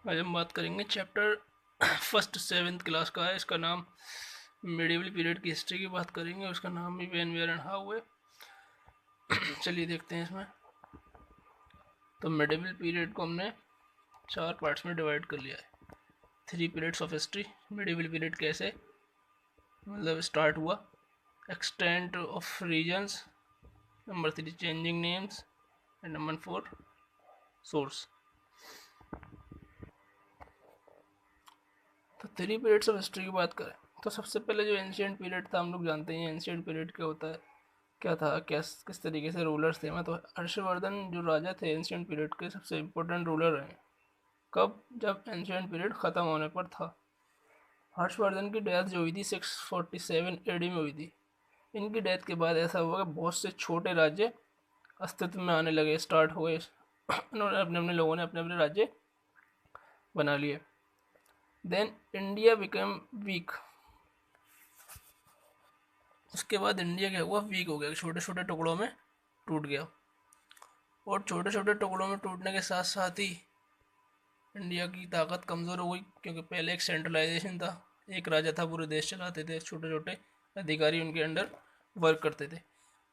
आज हम बात करेंगे चैप्टर फर्स्ट 7th क्लास का है। इसका नाम मिडिवल पीरियड की हिस्ट्री की बात करेंगे। उसका नाम भी व्हेन वेयर एंड हाउ है। चलिए देखते हैं इसमें। तो मिडिवल पीरियड को हमने 4 पार्ट्स में डिवाइड कर लिया है। 3 periods of history. Medieval period कैसे मतलब स्टार्ट हुआ, extent of regions, number 3 changing names and number 4 source. तो 3 पीरियड्स ऑफ हिस्ट्री की बात करें तो सबसे पहले जो एंशियंट पीरियड था, हम लोग जानते हैं एंशियंट पीरियड क्या होता है, क्या था, क्या किस तरीके से रूलर्स थे। मैं तो हर्षवर्धन जो राजा थे एंशियंट पीरियड के सबसे इम्पोर्टेंट रूलर रहे। कब? जब एंशियंट पीरियड ख़त्म होने पर था। हर्षवर्धन की डेथ जो हुई थी 647 एडी में हुई थी। इनकी डेथ के बाद ऐसा हुआ कि बहुत से छोटे राज्य अस्तित्व में आने लगे, स्टार्ट हो गए। इन्होंने अपने अपने लोगों ने अपने अपने राज्य बना लिए। Then India become weak. उसके बाद इंडिया क्या हुआ, वीक हो गया, छोटे छोटे टुकड़ों में टूट गया। और छोटे छोटे टुकड़ों में टूटने के साथ साथ ही इंडिया की ताकत कमज़ोर हो गई, क्योंकि पहले एक सेंट्रलाइजेशन था, एक राजा था पूरे देश चलाते थे, छोटे छोटे अधिकारी उनके अंडर वर्क करते थे।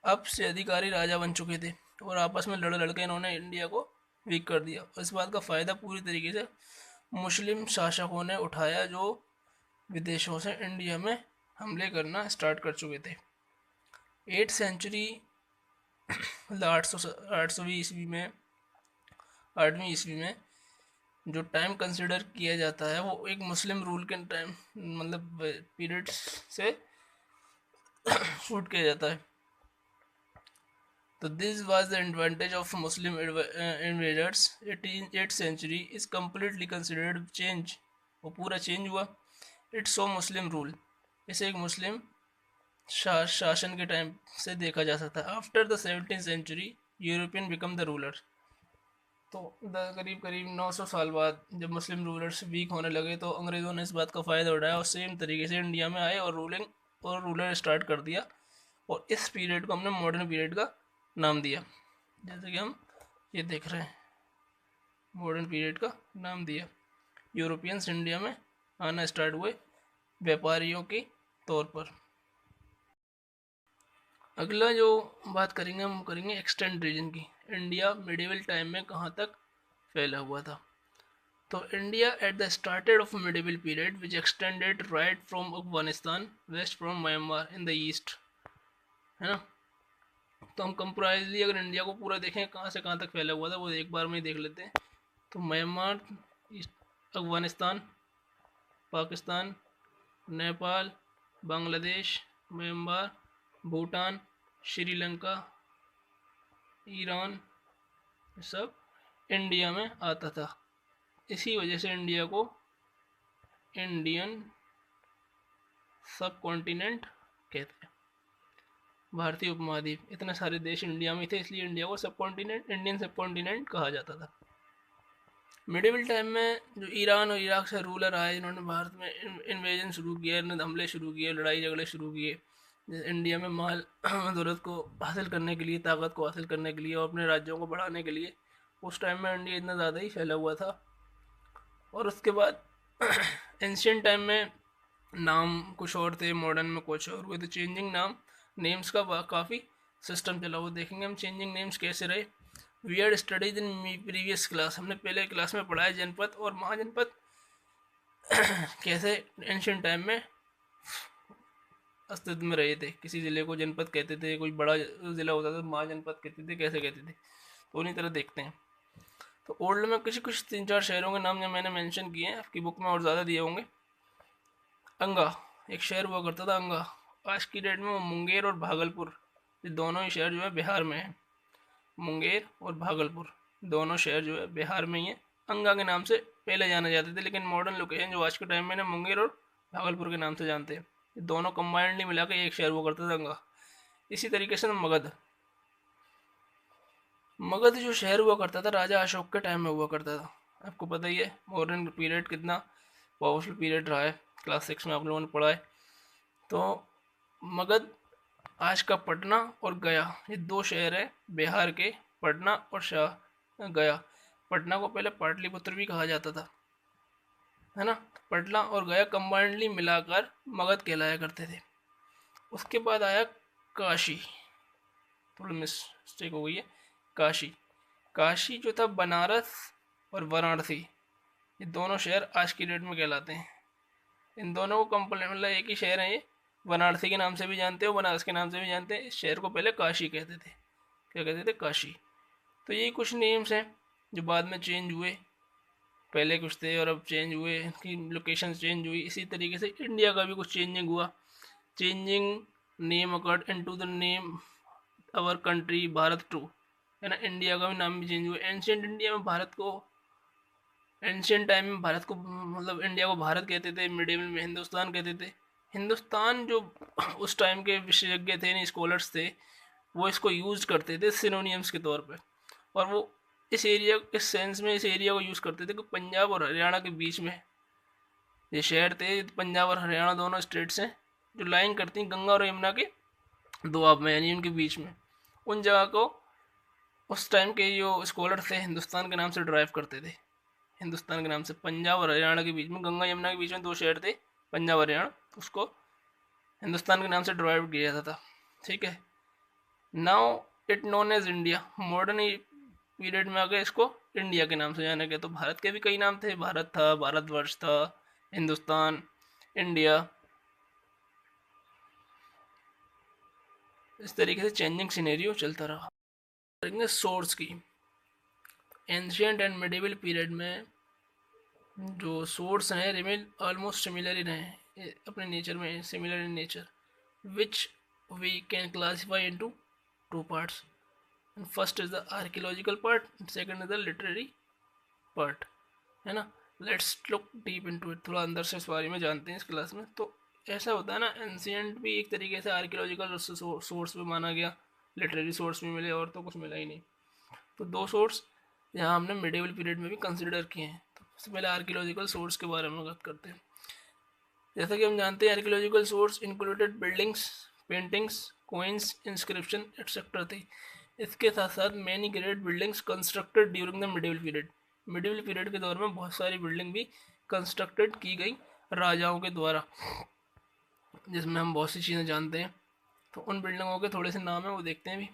अब से अधिकारी राजा बन चुके थे और आपस में लड़ लड़के इन्होंने इंडिया को वीक कर दिया। इस बात का फ़ायदा पूरी तरीके से मुस्लिम शासकों ने उठाया, जो विदेशों से इंडिया में हमले करना स्टार्ट कर चुके थे। 8th सेंचुरी मतलब 800वीं ईस्वी में, 8वीं ईस्वी में जो टाइम कंसिडर किया जाता है वो एक मुस्लिम रूल के टाइम मतलब पीरियड से शूट किया जाता है। तो this was the advantage of Muslim invaders. 8th century is completely considered change. वो पूरा चेंज हुआ। It's so Muslim rule. इसे एक मुस्लिम शासन के टाइम से देखा जा सकता है। After the 17th century European become the ruler. तो करीब करीब 900 साल बाद जब मुस्लिम रूलर्स वीक होने लगे तो अंग्रेज़ों ने इस बात का फ़ायदा उठाया और सेम तरीके से इंडिया में आए और रूलर स्टार्ट कर दिया। और इस पीरियड को हमने मॉडर्न पीरियड का नाम दिया, जैसे कि हम ये देख रहे हैं, मॉडर्न पीरियड का नाम दिया। यूरोपियंस इंडिया में आना स्टार्ट हुए व्यापारियों के तौर पर। अगला जो बात करेंगे हम करेंगे एक्सटेंड रीजन की। इंडिया मिडिवल टाइम में कहाँ तक फैला हुआ था। तो India at the started of medieval period which extended right from Afghanistan west from Myanmar in the east, है ना। तो हम कंप्राइजली अगर इंडिया को पूरा देखें कहाँ से कहाँ तक फैला हुआ था वो एक बार में ही देख लेते हैं। तो Myanmar, Afghanistan, Pakistan, Nepal, Bangladesh, Myanmar, Bhutan, Sri Lanka, Iran, सब इंडिया में आता था। इसी वजह से इंडिया को इंडियन सब कॉन्टिनेंट कहते हैं। भारतीय उपमहाद्वीप, इतने सारे देश इंडिया में थे इसलिए इंडिया को सब कॉन्टिनेंट, इंडियन सब कॉन्टिनेंट कहा जाता था। मिडिवल टाइम में जो ईरान और इराक से रूलर आए जिन्होंने भारत में इन्वेजन शुरू किया, हमले शुरू किए, लड़ाई झगड़े शुरू किए, इंडिया में माल ज़रूरत को हासिल करने के लिए, ताकत को हासिल करने के लिए और अपने राज्यों को बढ़ाने के लिए। उस टाइम में इंडिया इतना ज़्यादा ही फैला हुआ था। और उसके बाद एंशियंट टाइम में नाम कुछ और थे, मॉडर्न में कुछ और हुए। तो चेंजिंग नेम्स का काफ़ी सिस्टम चला, वो देखेंगे हम चेंजिंग नेम्स कैसे रहे। We are studies in previous class, हमने पहले क्लास में पढ़ा है जनपद और महाजनपद कैसे एंशियंट टाइम में अस्तित्व में रहे थे। किसी ज़िले को जनपद कहते थे, कोई बड़ा ज़िला होता था महाजनपद कहते थे, कैसे कहते थे, तो उन्हीं तरह देखते हैं। तो ओल्ड में कुछ कुछ 3-4 शहरों के नाम जो मैंने मेंशन किए हैं, आपकी बुक में और ज़्यादा दिए होंगे। अंगा एक शहर हुआ करता था, अंगा। आज की डेट में वो मुंगेर और भागलपुर, ये दोनों ही शहर जो है बिहार में है। मुंगेर और भागलपुर दोनों शहर जो है बिहार में ही है। अंगा के नाम से पहले जाने जाते थे, लेकिन मॉडर्न लोकेशन जो आज के टाइम में ना मुंगेर और भागलपुर के नाम से जानते हैं। ये दोनों कंबाइंडली मिला के एक शहर हुआ करता था, अंगा। इसी तरीके से मगध, मगध जो शहर हुआ करता था राजा अशोक के टाइम में हुआ करता था। आपको पता ही है मॉडर्न पीरियड कितना पावरफुल पीरियड रहा है, क्लास 6 में आप लोगों ने पढ़ा है। तो मगध, आज का पटना और गया, ये 2 शहर है बिहार के, पटना और गया। पटना को पहले पाटलिपुत्र भी कहा जाता था। है ना। पटना और गया कंबाइंडली मिलाकर मगध कहलाया करते थे। उसके बाद आया काशी, थोड़ी मिस्टेक हो गई है, काशी। काशी जो था बनारस और वाराणसी, ये दोनों शहर आज की डेट में कहलाते हैं। इन दोनों को कंप्लीट मतलब एक ही शहर है ये। वाराणसी के नाम से भी जानते हो, बनारस के नाम से भी जानते हैं। इस शहर को पहले काशी कहते थे। क्या कहते थे? काशी। तो यही कुछ नेम्स हैं जो बाद में चेंज हुए, पहले कुछ थे और अब चेंज हुए, इनकी लोकेशन चेंज हुई। इसी तरीके से इंडिया का भी कुछ चेंजिंग हुआ। Changing name accord into the name our country Bharat to, है ना। इंडिया का भी नाम भी चेंज हुआ। एंशियंट इंडिया में भारत को, एंशियंट टाइम में भारत को मतलब इंडिया को भारत कहते थे, मिडिवल में हिंदुस्तान कहते थे। हिंदुस्तान जो उस टाइम के विशेषज्ञ थे, स्कॉलर्स थे, वो इसको यूज करते थे सिनोनियम्स के तौर पे। और वो इस एरिया, इस सेंस में इस एरिया को यूज करते थे कि पंजाब और हरियाणा के बीच में ये शहर थे। पंजाब और हरियाणा दोनों स्टेट्स हैं जो लाइन करती हैं गंगा और यमुना के दोआब में, यानी उनके बीच में। उन जगह को उस टाइम के जो स्कॉलर थे हिंदुस्तान के नाम से ड्राइव करते थे। हिंदुस्तान के नाम से पंजाब और हरियाणा के बीच में, गंगा यमुना के बीच में दो शहर थे पंजाब हरियाणा, तो उसको हिंदुस्तान के नाम से ड्राइव किया जाता था। ठीक है। Now it known as India. Modern period में आगे इसको इंडिया के नाम से जाना गया। तो भारत के भी कई नाम थे, भारत था, भारतवर्ष था, हिंदुस्तान, इंडिया। इस तरीके से चेंजिंग सिनेरियो चलता रहा। सोर्स की, एंशियंट एंड मिडिवल पीरियड में जो सोर्स हैं रिमेन ऑलमोस्ट सिमिलर ही रहे अपने नेचर में, similar in nature, which we can classify into two parts. First is the archaeological part, second is the literary part, है ना। Let's look deep into it, थोड़ा अंदर से इस बारे में जानते हैं इस क्लास में। तो ऐसा होता है ना, एंशियंट भी एक तरीके से आर्कियोलॉजिकल सोर्स भी माना गया, लिटरेरी सोर्स भी मिले, और तो कुछ मिला ही नहीं। तो दो सोर्स यहाँ हमने मिडिवल पीरियड में भी कंसिडर किए हैं। तो सबसे पहले आर्कियोलॉजिकल सोर्स के बारे में बात करते हैं। जैसा कि हम जानते हैं archaeological source included buildings, paintings, coins, inscription etcetera थे। इसके साथ साथ many great buildings constructed during the medieval period. Medieval period के दौर में बहुत सारी बिल्डिंग भी कंस्ट्रक्टेड की गई राजाओं के द्वारा, जिसमें हम बहुत सी चीज़ें जानते हैं। तो उन बिल्डिंगों के थोड़े से नाम हैं, वो देखते हैं भी।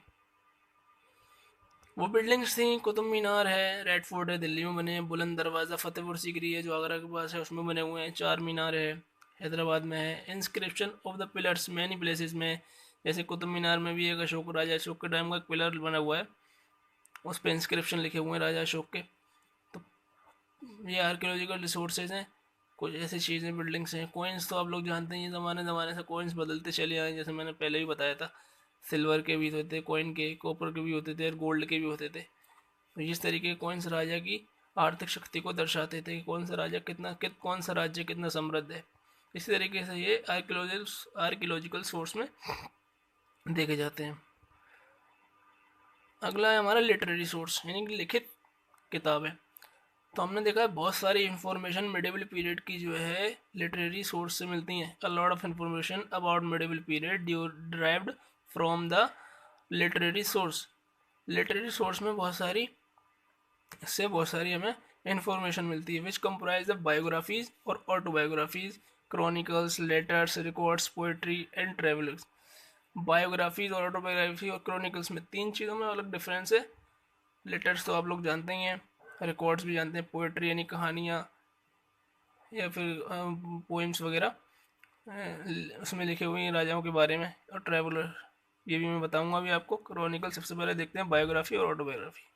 वो बिल्डिंग्स थी, कुतुब मीनार है, रेड फोर्ट है दिल्ली में बने हैं, बुलंद दरवाज़ा फतेहपुर सीकरी है जो आगरा के पास है उसमें बने हुए हैं, चार मीनार है हैदराबाद में है। Inscription of the pillars many places में, जैसे कुतुब मीनार में भी एक अशोक, राजा अशोक के टाइम का एक पिलर बना हुआ है, उस पर इंस्क्रिप्शन लिखे हुए हैं राजा अशोक के। तो ये आर्कियोलॉजिकल रिसोर्सेज हैं, कुछ ऐसी चीज़ें, बिल्डिंग्स हैं। कोइंस तो आप लोग जानते हैं, ये ज़माने ज़माने से कोइंस बदलते चले आए, जैसे मैंने पहले भी बताया था। सिल्वर के भी होते थे कोइन के, कॉपर के भी होते थे और गोल्ड के भी होते थे। तो इस तरीके के कौन सा राजा की आर्थिक शक्ति को दर्शाते थे कि कौन सा राजा कौन सा राज्य कितना समृद्ध है। इसी तरीके से ये आर्कियोलॉजिकल सोर्स में देखे जाते हैं। अगला है हमारा लिटरेरी सोर्स, यानी कि लिखित किताबें। तो हमने देखा है बहुत सारी इंफॉर्मेशन मिडिवल पीरियड की जो है लिटरेरी सोर्स से मिलती हैं। A lot of information about medieval period derived from the literary source. Literary source में बहुत सारी, इससे बहुत सारी हमें इंफॉर्मेशन मिलती है, विच कंप्राइज द बायोग्राफीज और autobiographies, chronicles, letters, records, poetry and travels. Biographies और ऑटोबायोग्राफी और क्रॉनिकल्स में तीन चीज़ों में अलग डिफरेंस है। लेटर्स तो आप लोग जानते ही हैं, रिकॉर्ड्स भी जानते हैं, पोएट्री यानी कहानियाँ या फिर पोइम्स वगैरह उसमें लिखे हुए हैं राजाओं के बारे में, और ट्रैवलर ये भी मैं बताऊंगा अभी आपको। क्रॉनिकल सबसे पहले देखते हैं, बायोग्राफी और ऑटोबायोग्राफी।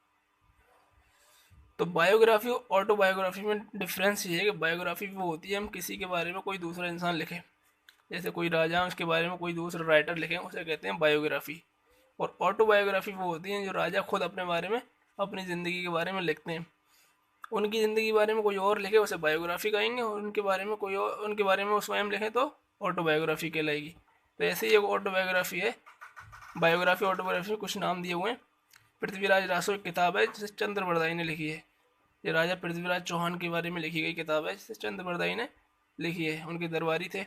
तो बायोग्राफी और ऑटोबायोग्राफी में डिफरेंस ये है कि बायोग्राफी वो होती है हम किसी के बारे में कोई दूसरा इंसान लिखे, जैसे कोई राजा उसके बारे में कोई दूसरा राइटर लिखे, उसे कहते हैं बायोग्राफी। और ऑटोबायोग्राफी वो होती है जो राजा खुद अपने बारे में, अपनी ज़िंदगी के बारे में लिखते हैं। उनकी ज़िंदगी के बारे में कोई और लिखे उसे बायोग्राफी कहेंगे, और उनके बारे में कोई और, उनके बारे में वो स्वयं लिखे तो ऑटोबायोग्राफी कहलाएगी। तो ऐसे ही एक ऑटोबायोग्राफी है। बायोग्राफी ऑटोबायोग्राफी कुछ नाम दिए हुए हैं। पृथ्वीराज रासो एक किताब है जिसे चंद्र बरदाई ने लिखी है। ये राजा पृथ्वीराज चौहान के बारे में लिखी गई किताब है जिसे चंद्र बरदाई ने लिखी है, उनके दरबारी थे।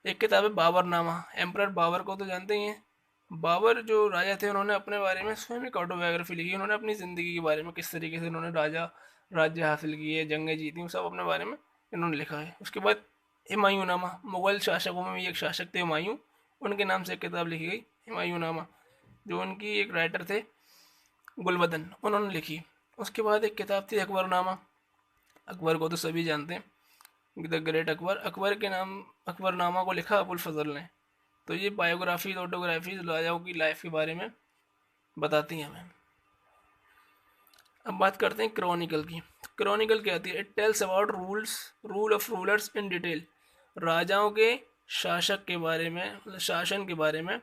एक किताब है बाबरनामा, एम्परर बाबर को तो जानते ही हैं। बाबर जो राजा थे उन्होंने अपने बारे में स्वयं एक ऑटोबायोग्राफी लिखी। उन्होंने अपनी ज़िंदगी के बारे में किस तरीके से उन्होंने राज्य हासिल किए, जंगें जीती, सब अपने बारे में इन्होंने लिखा है। उसके बाद हुमायूंनामा, मुग़ल शासकों में भी एक शासक थे हुमायूं, उनके नाम से एक किताब लिखी गई हुमायूंनामा, जो उनकी एक राइटर थे गुलबदन, उन्होंने लिखी। उसके बाद एक किताब थी अकबरनामा। अकबर को तो सभी जानते हैं, द ग्रेट अकबर। अकबर के नाम अकबरनामा को लिखा अबुल फजल ने। तो ये बायोग्राफीज ऑटोग्राफीज राजाओं की लाइफ के बारे में बताती हैं हमें। अब बात करते हैं क्रॉनिकल की। क्रॉनिकल क्या होती है? It tells about rule of rulers in detail. राजाओं के शासक के बारे में, मतलब शासन के बारे में,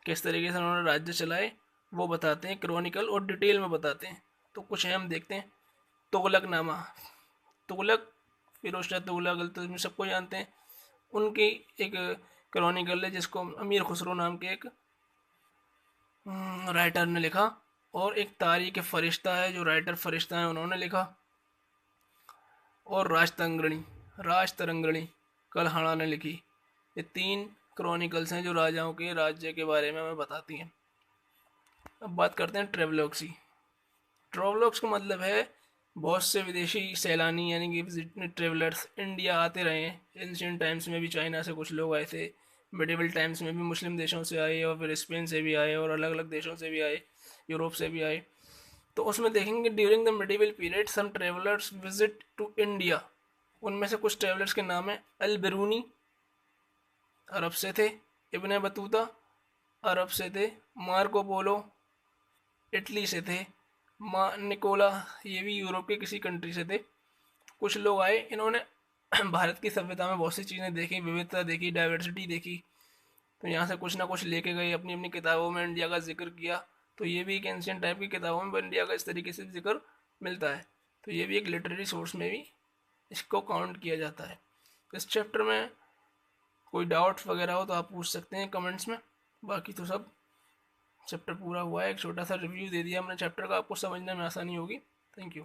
किस तरीके से उन्होंने राज्य चलाए वो बताते हैं क्रॉनिकल, और डिटेल में बताते हैं। तो कुछ है हम देखते हैं। तुगलक नामा, तुगलक फिरोज शाह तुगलक तो सबको जानते हैं। उनकी एक क्रॉनिकल है जिसको अमीर खुसरो नाम के एक राइटर ने लिखा, और एक तारीख फरिश्ता है जो राइटर फरिश्ता है उन्होंने लिखा, और राजतरंगिणी कल्हाड़ा ने लिखी। ये 3 क्रॉनिकल्स हैं जो राजाओं के राज्य के बारे में हमें बताती हैं। अब बात करते हैं ट्रेवलॉग्स की। ट्रेवलॉग्स का मतलब है बहुत से विदेशी सैलानी यानी कि ट्रेवलर्स इंडिया आते रहे हैं। एंशियंट टाइम्स में भी चाइना से कुछ लोग आए थे, मिडिवल टाइम्स में भी मुस्लिम देशों से आए, और फिर स्पेन से भी आए, और अलग अलग देशों से भी आए, यूरोप से भी आए। तो उसमें देखेंगे during the medieval period some travellers visit to India. उनमें से कुछ ट्रेवलर्स के नाम है अल बिरूनी, अरब से थे, इब्ने बतूता अरब से थे, मार्को पोलो इटली से थे, निकोला ये भी यूरोप के किसी कंट्री से थे। कुछ लोग आए, इन्होंने भारत की सभ्यता में बहुत सी चीज़ें देखी, विविधता देखी, डाइवर्सिटी देखी। तो यहाँ से कुछ ना कुछ लेके गए, अपनी अपनी किताबों में इंडिया का जिक्र किया। तो ये भी एक एंशियंट टाइप की किताबों में इंडिया का इस तरीके से जिक्र मिलता है। तो ये भी एक लिटरेरी सोर्स में भी इसको काउंट किया जाता है। इस चैप्टर में कोई डाउट्स वगैरह हो तो आप पूछ सकते हैं कमेंट्स में। बाकी तो सब चैप्टर पूरा हुआ है। एक छोटा सा रिव्यू दे दिया हमने चैप्टर का, आपको समझने में आसानी होगी। Thank you.